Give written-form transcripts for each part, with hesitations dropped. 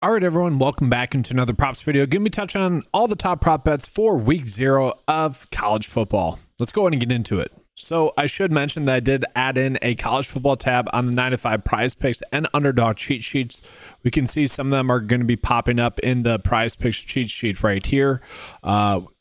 All right, everyone, welcome back into another props video. Give me a touch on all the top prop bets for week 0 of college football. Let's go ahead and get into it. So I should mention that I did add in a college football tab on the 9 to 5 prize picks and underdog cheat sheets. We can see some of them are going to be popping up in the prize picks cheat sheet right here.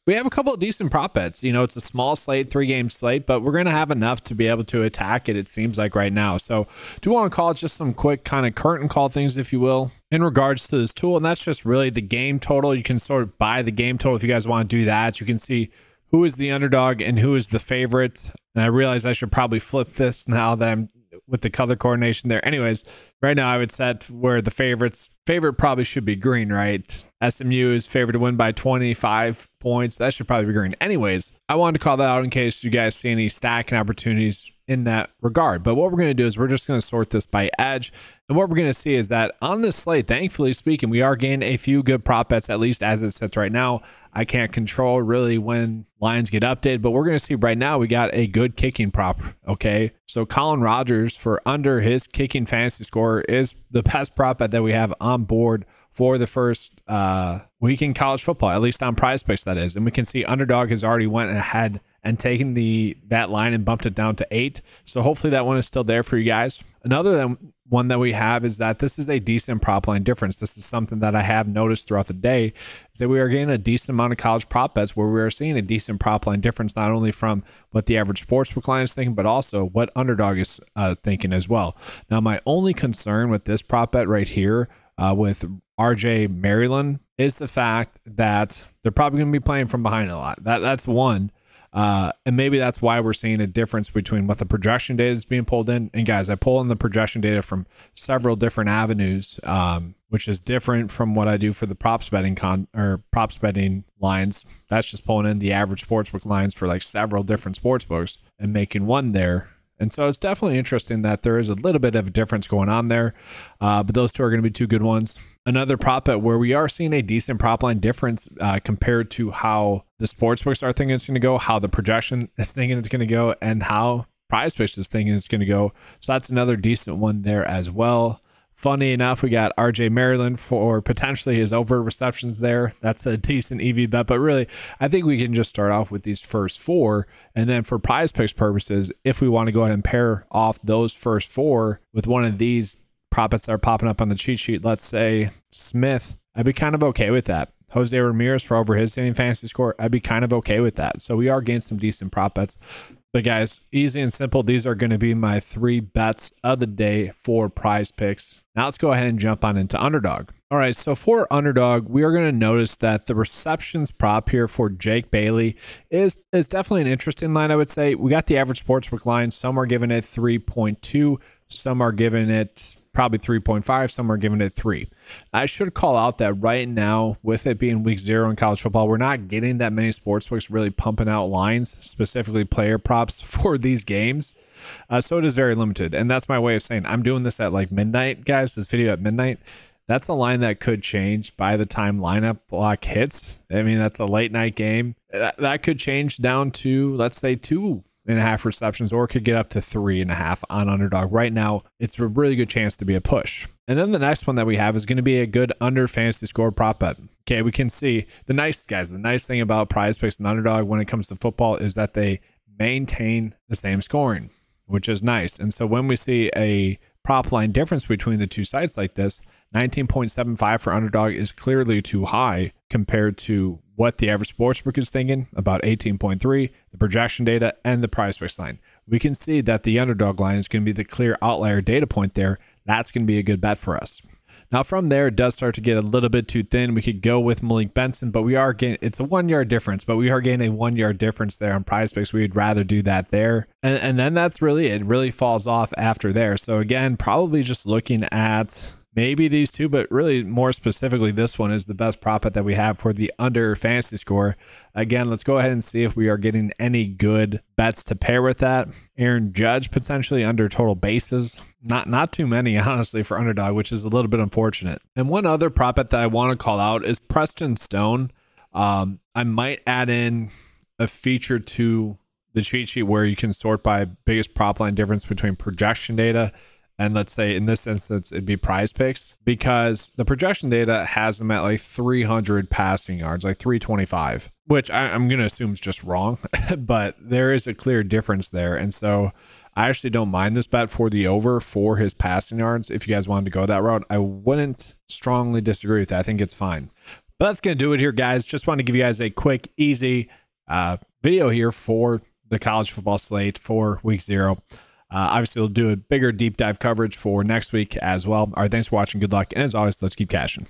We have a couple of decent prop bets. You know, it's a small slate, 3-game slate, but we're going to have enough to be able to attack it, it seems like right now. So do want to call it just some quick kind of curtain call things, if you will, in regards to this tool. And that's just really the game total. You can sort of buy the game total if you guys want to do that. You can see who is the underdog and who is the favorite. And I realize I should probably flip this now that I'm with the color coordination there. Anyways, right now I would set where the favorite probably should be green, right? SMU is favored to win by 25 points. That should probably be green. Anyways, I wanted to call that out in case you guys see any stacking opportunities in that regard. But what we're going to do is we're just going to sort this by edge. And what we're going to see is that on this slate, thankfully speaking, we are getting a few good prop bets, at least as it sits right now. I can't control really when lines get updated, but we're going to see right now we got a good kicking prop, okay? So Colin Rogers for under his kicking fantasy score is the best prop bet that we have on board for the first week in college football, at least on prize picks, that is. And we can see underdog has already went ahead and taken that line and bumped it down to 8. So hopefully that one is still there for you guys. Another one that we have is that this is a decent prop line difference. This is something that I have noticed throughout the day, is that we are getting a decent amount of college prop bets where we are seeing a decent prop line difference, not only from what the average sportsbook line is thinking, but also what underdog is thinking as well. Now, my only concern with this prop bet right here with RJ Maryland is the fact that they're probably going to be playing from behind a lot. That's one. And maybe that's why we're seeing a difference between what the projection data is being pulled in. And guys, I pull in the projection data from several different avenues, which is different from what I do for the props betting lines. That's just pulling in the average sportsbook lines for like several different sportsbooks and making one there. And so it's definitely interesting that there is a little bit of a difference going on there. But those two are going to be two good ones. Another prop bet where we are seeing a decent prop line difference compared to how the sportsbooks are thinking it's going to go, how the projection is thinking it's going to go, and how prize picks is thinking it's going to go. So that's another decent one there as well. Funny enough, we got RJ Maryland for potentially his over receptions there. That's a decent EV bet, but really, I think we can just start off with these first 4. And then for prize picks purposes, if we want to go ahead and pair off those first 4 with one of these prop bets that are popping up on the cheat sheet, let's say Smith, I'd be kind of okay with that. Jose Ramirez for over his hitting fantasy score, I'd be kind of okay with that. So we are getting some decent prop bets. But guys, easy and simple, these are going to be my 3 bets of the day for prize picks. Now let's go ahead and jump on into underdog. All right, so for underdog, we are going to notice that the receptions prop here for Jake Bailey is definitely an interesting line, I would say. We got the average sportsbook line. Some are giving it 3.2. Some are giving it probably 3.5. Some are giving it 3. I should call out that right now, with it being week 0 in college football, we're not getting that many sportsbooks really pumping out lines, specifically player props for these games. So it is very limited. And that's my way of saying I'm doing this at like midnight, guys, this video at midnight. That's a line that could change by the time lineup block hits. I mean, that's a late night game. That could change down to, let's say, 2.5 receptions, or it could get up to 3.5 on underdog. Right now, it's a really good chance to be a push. And then the next one that we have is going to be a good under fantasy score prop bet. Okay, we can see the nice thing about prize picks and underdog when it comes to football is that they maintain the same scoring, which is nice. And so when we see a prop line difference between the two sites like this, 19.75 for underdog is clearly too high compared to what the average sportsbook is thinking, about 18.3, the projection data, and the prize picks line. We can see that the underdog line is going to be the clear outlier data point there. That's going to be a good bet for us. Now from there, it does start to get a little bit too thin. We could go with Malik Benson, but we are getting, it's a 1 yard difference, but we are getting a 1 yard difference there on prize picks. We'd rather do that there. And then that's really, it really falls off after there. So again, probably just looking at maybe these two, but really more specifically, this one is the best prop bet that we have for the under fantasy score. Again, let's go ahead and see if we are getting any good bets to pair with that. Aaron Judge potentially under total bases. Not too many, honestly, for underdog, which is a little bit unfortunate. And one other prop bet that I want to call out is Preston Stone. I might add in a feature to the cheat sheet where you can sort by biggest prop line difference between projection data And let's say in this instance, it'd be Prize Picks, because the projection data has them at like 300 passing yards, like 325, which I'm going to assume is just wrong, but there is a clear difference there. And so I actually don't mind this bet for the over for his passing yards. If you guys wanted to go that route, I wouldn't strongly disagree with that. I think it's fine. But that's going to do it here, guys. Just want to give you guys a quick, easy video here for the college football slate for week 0. Obviously, we'll do a bigger deep dive coverage for next week as well. All right, thanks for watching. Good luck. And as always, let's keep cashing.